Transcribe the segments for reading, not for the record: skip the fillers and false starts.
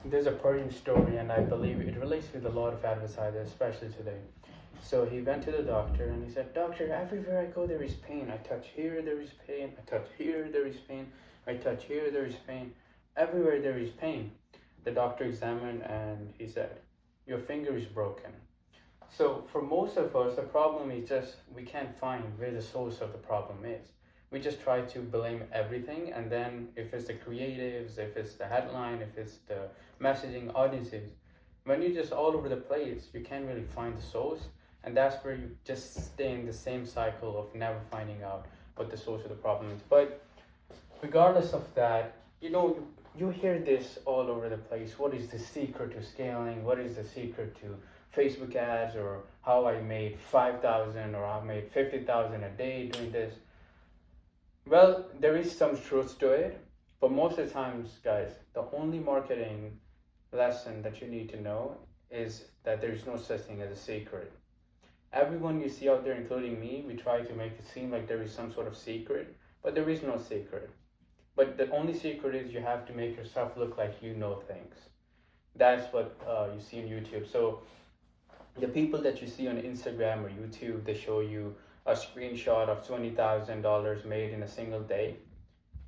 There's a Persian story, and I believe it relates with a lot of advertisers, especially today. So he went to the doctor and he said, "Doctor, everywhere I go there is pain. I touch here, there is pain. I touch here, there is pain. I touch here, there is pain. Everywhere there is pain." The doctor examined and he said, "Your finger is broken." So for most of us, the problem is just we can't find where the source of the problem is. We just try to blame everything, and then if it's the creatives, if it's the headline, if it's the messaging audiences, when you're just all over the place, you can't really find the source, and that's where you just stay in the same cycle of never finding out what the source of the problem is. But regardless of that, you hear this all over the place. What is the secret to scaling? What is the secret to Facebook ads, or how I made 5,000 or I made 50,000 a day doing this? Well, there is some truth to it, but most of the times, guys, the only marketing lesson that you need to know is that there is no such thing as a secret. Everyone you see out there, including me, we try to make it seem like there is some sort of secret, but there is no secret. But the only secret is you have to make yourself look like you know things. That's what you see on YouTube. So the people that you see on Instagram or YouTube, they show you a screenshot of $20,000 made in a single day.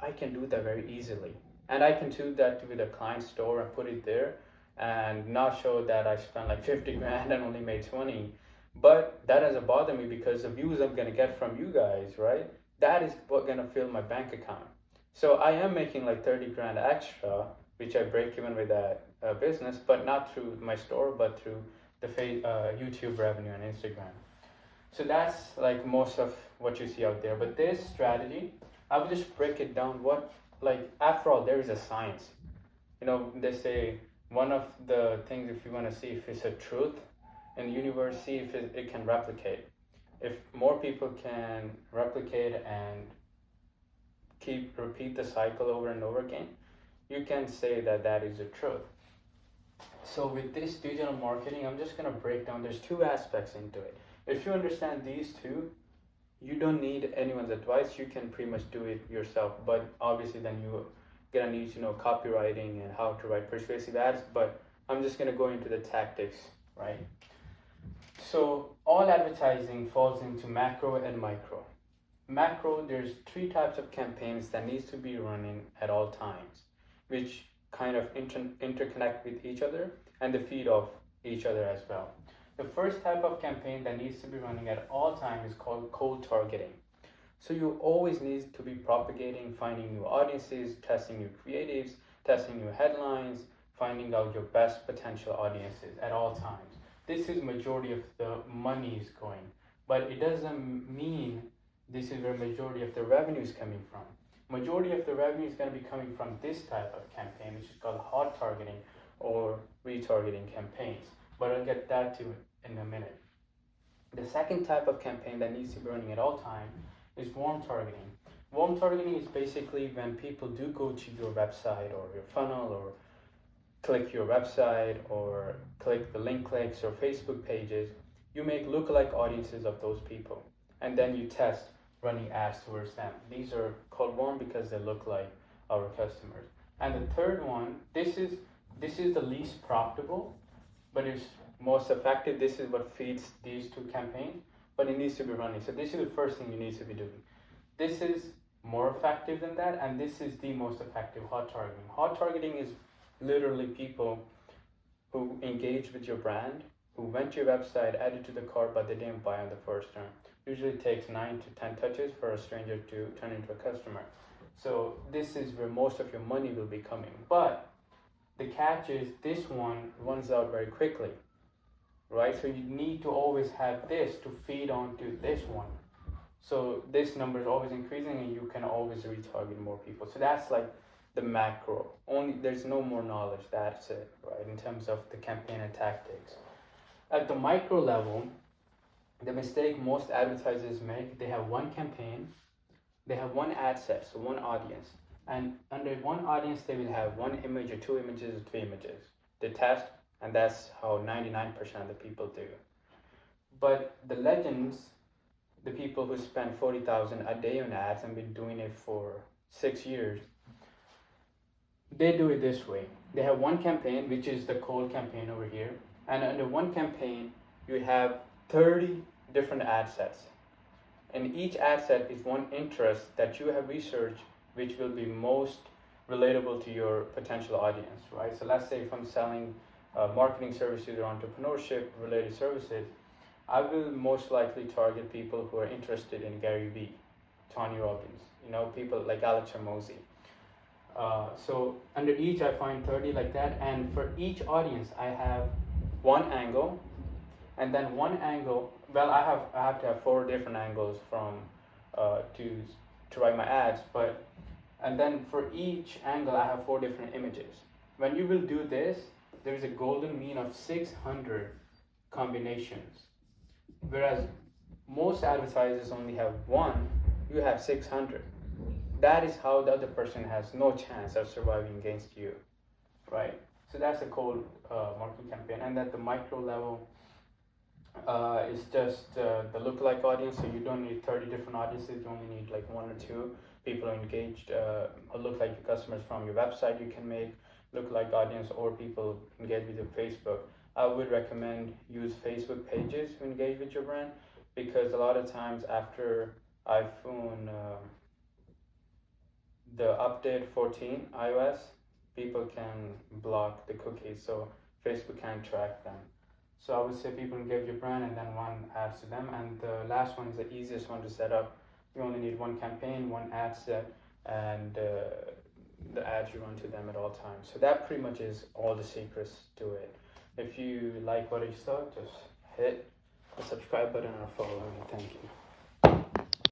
I can do that very easily. And I can do that with a client store and put it there and not show that I spent like 50 grand and only made 20. But that doesn't bother me because the views I'm gonna get from you guys, right? That is what gonna fill my bank account. So I am making like 30 grand extra, which I break even with that business, but not through my store, but through the YouTube revenue and Instagram. So that's like most of what you see out there. But this strategy, I would just break it down. What, like, after all, there is a science. They say one of the things, if you want to see if it's a truth in the universe, see if it can replicate. If more people can replicate and repeat the cycle over and over again, you can say that that is the truth. So with this digital marketing, I'm just gonna break down. There's two aspects into it. If you understand these two, you don't need anyone's advice. You can pretty much do it yourself. But obviously, then you're gonna need to know copywriting and how to write persuasive ads. But I'm just gonna go into the tactics, right? So all advertising falls into macro and micro. Macro, there's three types of campaigns that needs to be running at all times, which kind of interconnect with each other and the feed off each other as well. The first type of campaign that needs to be running at all times is called cold targeting. So you always need to be propagating, finding new audiences, testing new creatives, testing new headlines, finding out your best potential audiences at all times. This is majority of the money is going, but it doesn't mean this is where majority of the revenue is coming from. Majority of the revenue is going to be coming from this type of campaign, which is called hot targeting or retargeting campaigns. But I'll get that to in a minute. The second type of campaign that needs to be running at all time is warm targeting. Warm targeting is basically when people do go to your website or your funnel or click your website or click the link clicks or Facebook pages, you make lookalike audiences of those people and then you test running ads towards them. These are called warm because they look like our customers. And the third one, this is the least profitable, but it's most effective. This is what feeds these two campaigns, but it needs to be running. So this is the first thing you need to be doing. This is more effective than that, and this is the most effective, hot targeting. Hot targeting is literally people who engage with your brand, who went to your website, added to the cart, but they didn't buy on the first turn. Usually it takes 9 to 10 touches for a stranger to turn into a customer. So this is where most of your money will be coming. But the catch is this one runs out very quickly, right? So you need to always have this to feed onto this one. So this number is always increasing and you can always retarget more people. So that's like the macro. Only there's no more knowledge. That's it, right? In terms of the campaign and tactics. At the micro level, the mistake most advertisers make, they have one campaign, they have one ad set, so one audience. And under one audience, they will have one image or two images or three images. They test, and that's how 99% of the people do. But the legends, the people who spend 40,000 a day on ads and been doing it for 6 years, they do it this way. They have one campaign, which is the cold campaign over here, and under one campaign you have 30 different ad sets, and each ad set is one interest that you have researched which will be most relatable to your potential audience, right? So let's say if I'm selling marketing services or entrepreneurship related services, I will most likely target people who are interested in Gary Vee, Tony Robbins, people like Alex Hormozi. So under each I find 30 like that, and for each audience I have one angle, and then one angle, well, I have to have 4 different angles from to write my ads, but and then for each angle I have 4 different images. When you will do this, there is a golden mean of 600 combinations, whereas most advertisers only have one. You have 600. That is how the other person has no chance of surviving against you, right? So that's a cold marketing campaign. And at the micro level, it's just the lookalike audience. So you don't need 30 different audiences. You only need like 1 or 2 people who are engaged, look like your customers from your website. You can make lookalike audience, or people engage with your Facebook. I would recommend use Facebook pages to engage with your brand, because a lot of times after iPhone, the update 14 iOS, people can block the cookies, so Facebook can't track them. So I would say people engage your brand and then one adds to them. And the last one is the easiest one to set up. You only need one campaign, one ad set, and the ads you run to them at all times. So that pretty much is all the secrets to it. If you like what you saw, just hit the subscribe button or follow me. Thank you.